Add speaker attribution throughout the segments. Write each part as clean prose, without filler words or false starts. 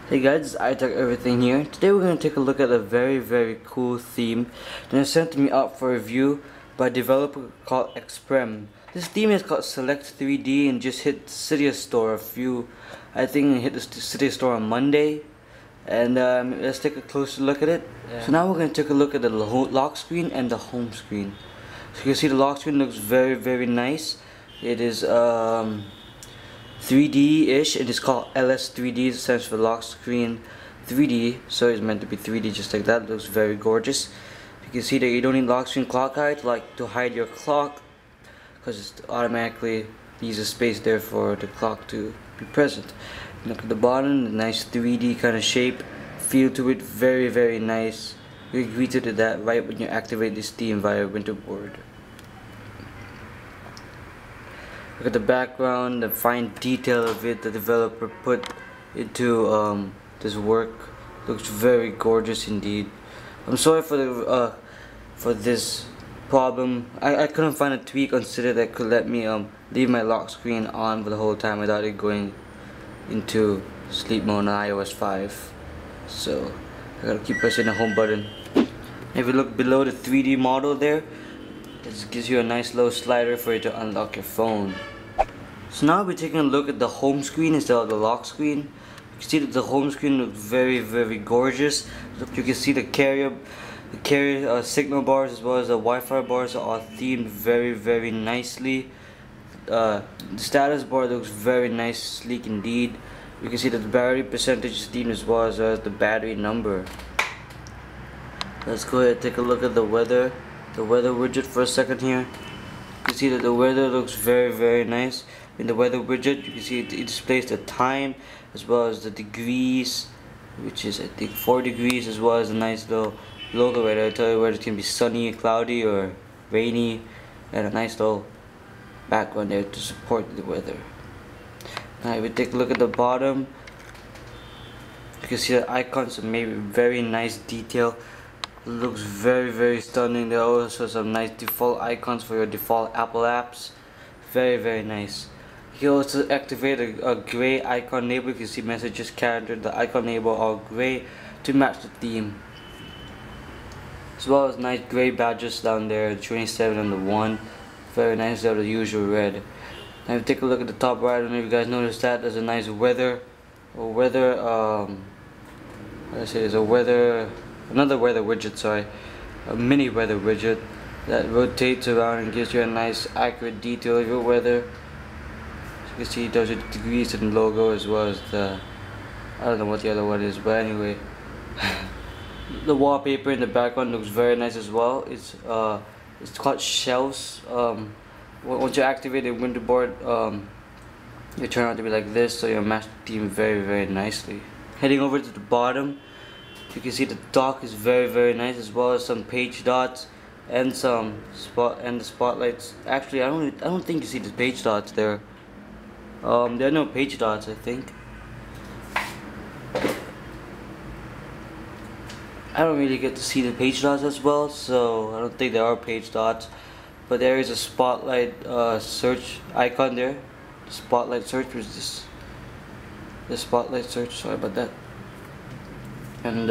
Speaker 1: Hey guys, I Tech Everything here. Today we're going to take a look at a very cool theme that was sent to me out for review by a developer called Xprem. This theme is called Select3D and just hit Cydia Store I think it hit the Cydia Store on Monday. And let's take a closer look at it. Yeah. So now we're going to take a look at the lock screen and the home screen. So you can see the lock screen looks very nice. It is 3D-ish. It is called LS3D. It stands for lock screen 3D, so it's meant to be 3D just like that. It looks very gorgeous. You can see that you don't need lock screen clock height to hide your clock, because it automatically leaves a space there for the clock to be present. Look at the bottom, the nice 3D kind of shape, feel to it, very nice. You agree to that right when you activate this theme via Winterboard. Look at the background, the fine detail of it the developer put into this work. Looks very gorgeous indeed. I'm sorry for this problem. I couldn't find a tweak on Cydia that could let me leave my lock screen on for the whole time without it going into sleep mode on iOS 5. So I gotta keep pressing the home button. If you look below the 3D model there, this gives you a nice little slider for you to unlock your phone. So now we're taking a look at the home screen instead of the lock screen. You can see that the home screen looks very gorgeous. You can see the carrier signal bars as well as the Wi-Fi bars are all themed very nicely. The status bar looks very nice, sleek indeed. You can see that the battery percentage is themed as well as the battery number. Let's go ahead and take a look at the weather widget for a second here. You can see that the weather looks very nice. In the weather widget, you can see it displays the time as well as the degrees, which is I think 4 degrees, as well as a nice little logo right there. I tell you whether it can be sunny, cloudy, or rainy, and a nice little background there to support the weather. Now if we take a look at the bottom, you can see the icons are maybe very nice detail. It looks very stunning. There are also some nice default icons for your default Apple apps. Very nice. You can also activate a gray icon label. You can see messages, character, the icon label all gray to match the theme. As well as nice gray badges down there, the 27 and the 1. Very nice, they're the usual red. Now if you take a look at the top right, I don't know if you guys noticed that, there's a nice another weather widget, sorry. A mini weather widget that rotates around and gives you a nice accurate detail of your weather. You can see it does it degrees and logo as well as the, I don't know what the other one is, but anyway. The wallpaper in the background looks very nice as well. It's called shelves. Once you activate the Winterboard, you turn out to be like this, so you match the theme very nicely. Heading over to the bottom, you can see the dock is very nice, as well as some page dots and the spotlights. Actually, I don't think you see the page dots there. There are no page dots, I think. I don't really get to see the page dots as well, so I don't think there are page dots. But there is a spotlight search icon there. The spotlight search was this. The spotlight search. Sorry about that. And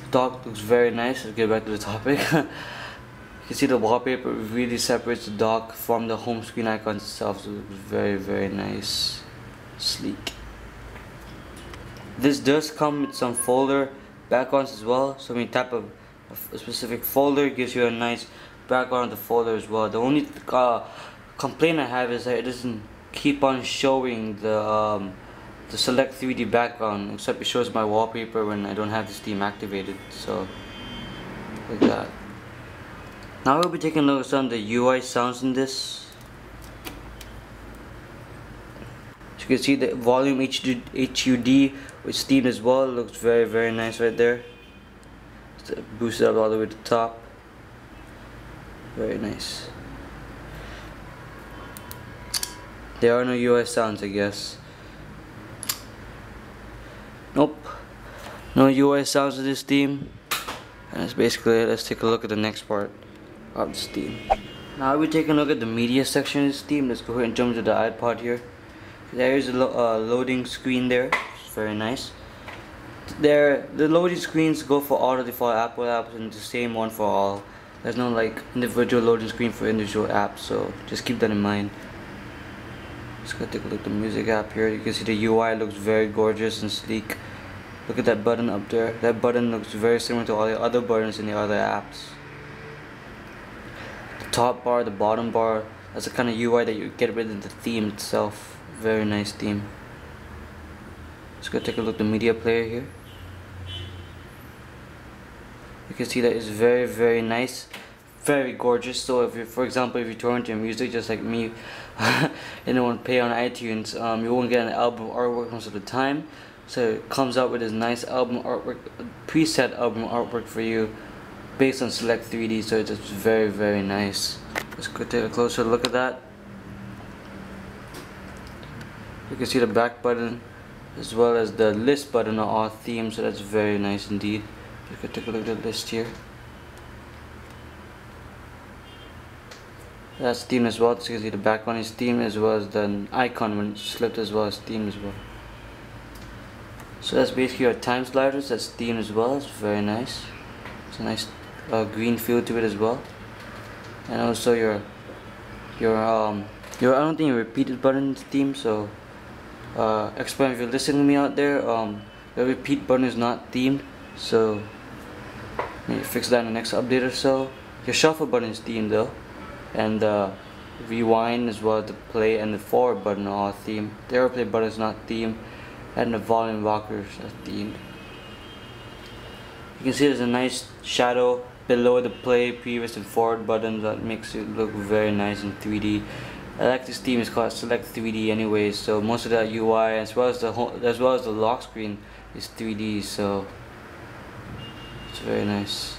Speaker 1: dock looks very nice. Let's get back to the topic. You can see the wallpaper really separates the dock from the home screen icons itself, so it looks very nice, sleek. This does come with some folder backgrounds as well, so when you tap a specific folder, it gives you a nice background of the folder as well. The only complaint I have is that it doesn't keep on showing the Select3D background, except it shows my wallpaper when I don't have this theme activated, so like that. Now we'll be taking a look at some of the UI sounds in this. As you can see, the volume HUD with Steam as well looks very nice right there. Boost it up all the way to the top. Very nice. There are no UI sounds, I guess. Nope. No UI sounds in this theme. And that's basically it. Let's take a look at the next part of this theme. Now we're taking a look at the media section of this theme. Let's go ahead and jump to the iPod here. There is a loading screen there. It's very nice. The loading screens go for all the default Apple apps and the same one for all. There's no like individual loading screen for individual apps, so just keep that in mind. Let's go take a look at the music app here. You can see the UI looks very gorgeous and sleek. Look at that button up there. That button looks very similar to all the other buttons in the other apps. The top bar, the bottom bar, that's the kind of UI that you get rid of the theme itself. Very nice theme. Let's go take a look at the media player here. You can see that it's very nice, very gorgeous. So if you, for example, if you torrent your music just like me and you want to pay on iTunes, you won't get an album artwork most of the time. So it comes out with this nice album artwork, preset album artwork for you based on Select3D. So it's just very nice. Let's go take a closer look at that. You can see the back button as well as the list button are all themed, so that's very nice indeed. You can take a look at the list here. That's themed as well. So you can see the background is themed as well as the icon when it's flipped as well as themed as well. So that's basically our time sliders. That's themed as well. It's very nice. It's a nice green feel to it as well. And also your I don't think your repeated button is themed. So explain if you're listening to me out there. The repeat button is not themed. So maybe fix that in the next update or so. Your shuffle button is themed though, and the rewind as well as the play and the forward button are all themed. The airplay button is not themed, and the volume rockers are themed. You can see there's a nice shadow below the play, previous and forward buttons that makes it look very nice in 3D. I like this theme. It's called Select3D anyways, so most of that UI as well as the lock screen is 3D, so it's very nice.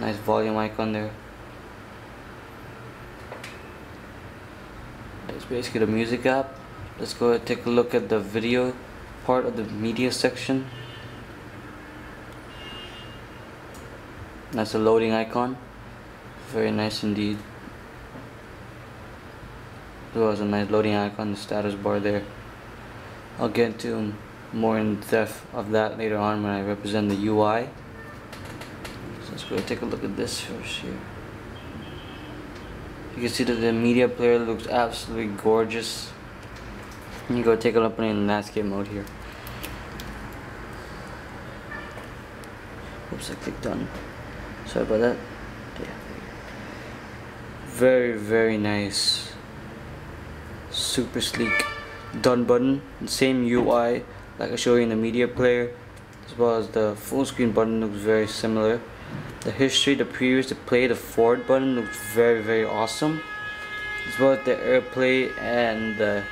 Speaker 1: Nice volume icon there. That's basically the music app. Let's go ahead and take a look at the video part of the media section. That's the loading icon. Very nice indeed. There was a nice loading icon, the status bar there. I'll get into more in depth of that later on when I represent the UI. So let's go take a look at this first here. You can see that the media player looks absolutely gorgeous. You go take a look in landscape mode here. Oops, I clicked on. Sorry about that. Yeah. Very nice. Super sleek. Done button. Same UI like I showed you in the media player, as well as the full screen button looks very similar. The history, the previous, the play, the forward button looks very awesome, as well as the airplay and the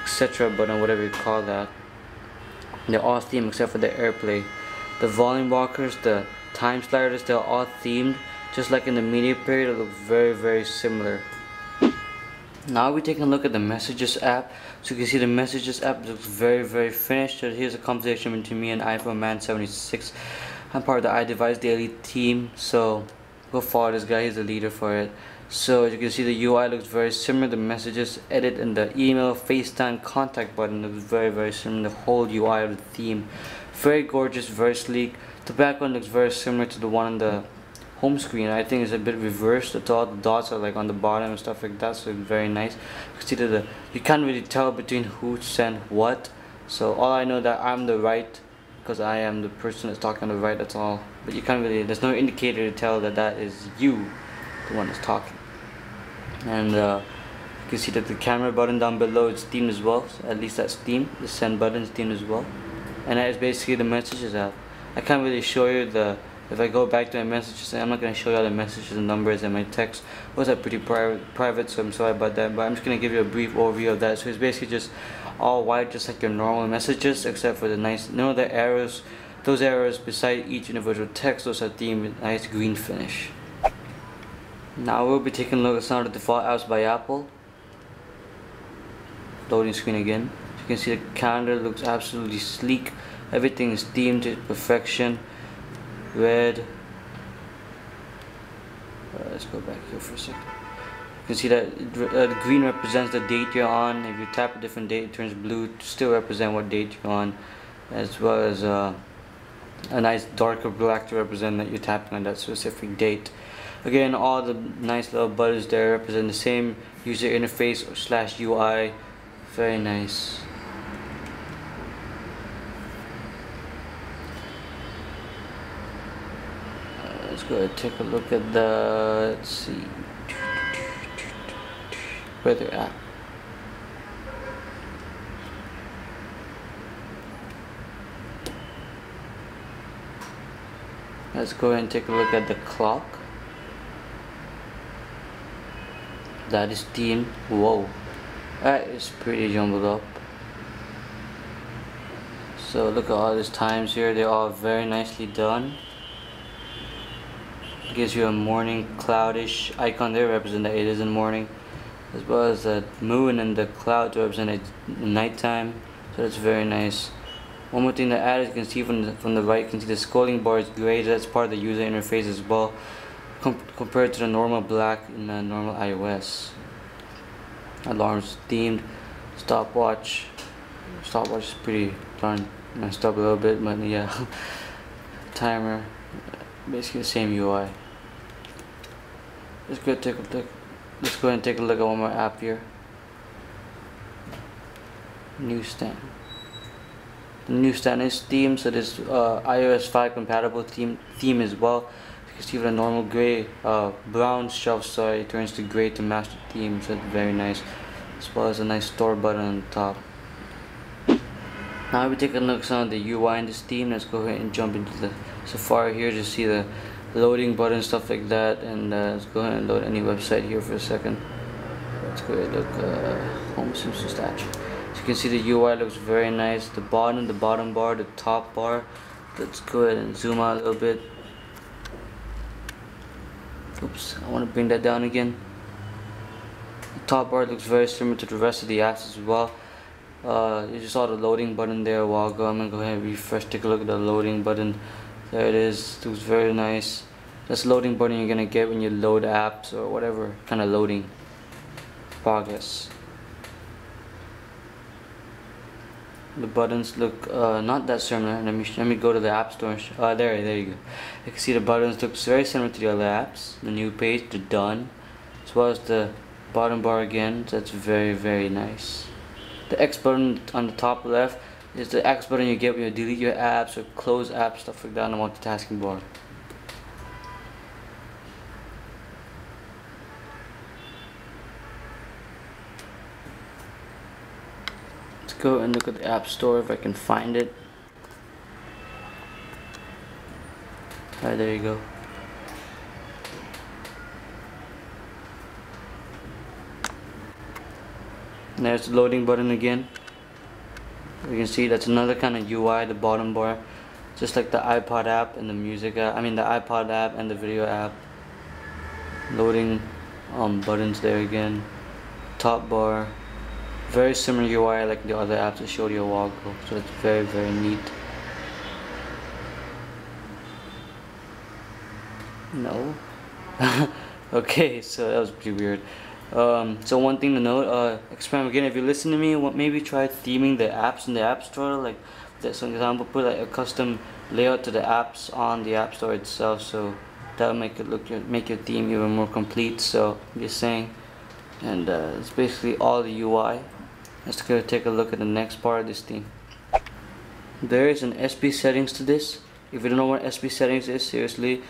Speaker 1: etc button, whatever you call that. They're all themed except for the airplay. The volume rockers, the time sliders, they're all themed just like in the media player. They look very similar. Now we're taking a look at the Messages app. So you can see the Messages app looks very finished. So here's a conversation between me and iPhone Man 76. I'm part of the iDevice Daily team, so go follow this guy. He's the leader for it. So as you can see, the UI looks very similar. The Messages, edit, and the email, FaceTime, contact button looks very similar. The whole UI of the theme, very gorgeous, very sleek. The background looks very similar to the one on the home screen. I think it's a bit reversed. The dots are like on the bottom and stuff like that, so it's very nice. You see that you can't really tell between who sent what. So all I know that I'm the right, because I am the person that's talking on the right. That's all. But you can't really. There's no indicator to tell that that is you, the one that's talking. And you can see that the camera button down below is themed as well. So at least that's themed. The send button is themed as well. And that is basically the Messages app. I can't really show you the. If I go back to my messages, I'm not going to show you all the messages and numbers and my text. Those are pretty private, so I'm sorry about that. But I'm just going to give you a brief overview of that. So it's basically just all white, just like your normal messages, except for the nice, the arrows. Those arrows beside each individual text, those are themed with nice green finish. Now we'll be taking a look at some of the default apps by Apple. Loading screen again. You can see the calendar looks absolutely sleek. Everything is themed to perfection. Red. Let's go back here for a second. You can see that the green represents the date you're on. If you tap a different date, it turns blue to still represent what date you're on. as well as a nice darker black to represent that you're tapping on that specific date. Again, all the nice little buttons there represent the same user interface or slash UI. Very nice. Let's go ahead and take a look at the, let's see, weather app. Let's go ahead and take a look at the clock. That is themed. Whoa, that is pretty jumbled up. So look at all these times here, they're all very nicely done. Gives you a morning cloudish icon there, represent that it is in the morning, as well as the moon and the cloud to represent the nighttime. So that's very nice. One more thing to add is you can see from the right, you can see the scrolling bar is gray. That's part of the user interface as well, compared to the normal black in the normal iOS. Alarms themed. Stopwatch is pretty darn messed up a little bit, but yeah. Timer, basically the same UI. Let's go ahead and take a look at one more app here. Newsstand. The newsstand is themed, so this iOS 5 compatible theme as well. You can see with a normal gray, brown shelf, sorry, it turns to gray to match the theme, so it's very nice. As well as a nice store button on the top. Now we take a look at some of the UI in this theme. Let's go ahead and jump into the Safari here to see the loading button, stuff like that, and let's go ahead and load any website here for a second. Let's go ahead and look Home Simpson statue. So you can see the UI looks very nice. The bottom bar, the top bar. Let's go ahead and zoom out a little bit. Oops, I want to bring that down again. The top bar looks very similar to the rest of the apps as well. You just saw the loading button there a while ago. I'm gonna go ahead and refresh, take a look at the loading button. There it is. It looks very nice. That's the loading button you're gonna get when you load apps or whatever kind of loading progress. The buttons look not that similar. Let me go to the App Store. There you go. You can see the buttons look very similar to the other apps. The new page, the done, as well as the bottom bar again. So that's very nice. The X button on the top left is the X button you get when you delete your apps or close apps, stuff like that on the multitasking bar. Let's go and look at the App Store if I can find it. Alright, there you go. And there's the loading button again. You can see that's another kind of UI, the bottom bar, just like the iPod app and the music app. I mean the iPod app and the video app. Loading buttons there again. Top bar, very similar UI like the other apps I showed you a while ago. So it's very neat. No. Okay, so that was pretty weird. So one thing to note, experiment again, if you listen to me, maybe try theming the apps in the App Store. Like, for example, put like a custom layout to the apps on the App Store itself, so that'll make it make your theme even more complete. So I'm just saying, and it's basically all the UI. Let's go take a look at the next part of this theme. There is an SP settings to this. If you don't know what SP settings is, seriously,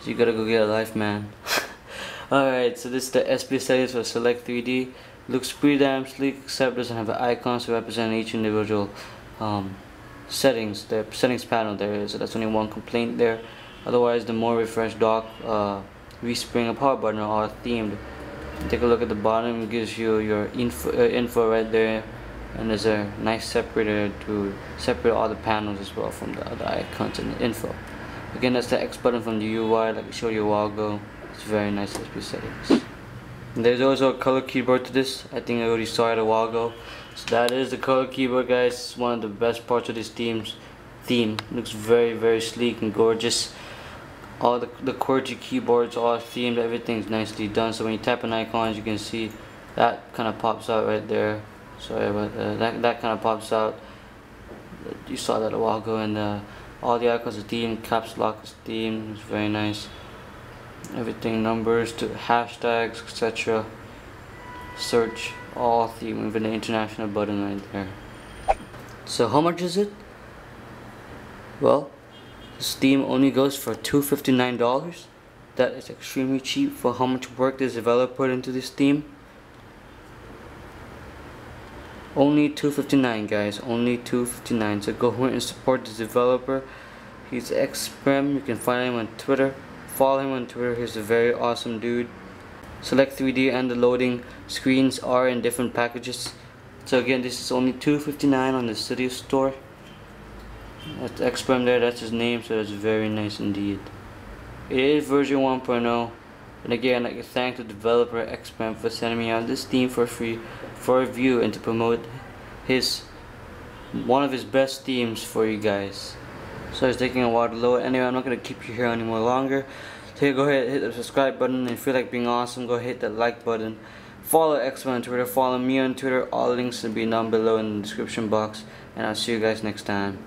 Speaker 1: you gotta go get a life, man. Alright, so this is the SP settings for Select3D. Looks pretty damn sleek, except doesn't have the icons to represent each individual settings. The settings panel there is, so that's only one complaint there. Otherwise, the more refresh dock, respring, and power button are all themed. Take a look at the bottom, it gives you your info right there, and there's a nice separator to separate all the panels as well from the other icons and the info. Again, that's the X button from the UI like I showed you a while ago. It's very nice SP settings. And there's also a color keyboard to this. I think I already saw it a while ago. So that is the color keyboard, guys. It's one of the best parts of this theme. Looks very sleek and gorgeous. All the QWERTY keyboards are themed. Everything's nicely done. So when you tap on icons, you can see that kind of pops out right there. Sorry about that. That kind of pops out. you saw that a while ago, and all the icons are themed, caps lock is themed, it's very nice. Everything, numbers to hashtags, etc. Search, all themed, even the international button right there. So how much is it? Well, this theme only goes for $259. That is extremely cheap for how much work this developer put into this theme. Only $259, guys, only $259. So go ahead and support this developer. He's XPrem. You can find him on Twitter. Follow him on Twitter. He's a very awesome dude. Select3D and the loading screens are in different packages. So again, this is only $259 on the Studio Store. That's XPrem there, that's his name, so that's very nice indeed. It is version 1.0. And again, I'd like to thank the developer XPrem for sending me out this theme for free for review and to promote one of his best themes for you guys. So it's taking a while to load. Anyway, I'm not going to keep you here any more longer. So go ahead and hit the subscribe button, and if you feel like being awesome, go hit that like button. Follow XPrem on Twitter, follow me on Twitter. All links will be down below in the description box, and I'll see you guys next time.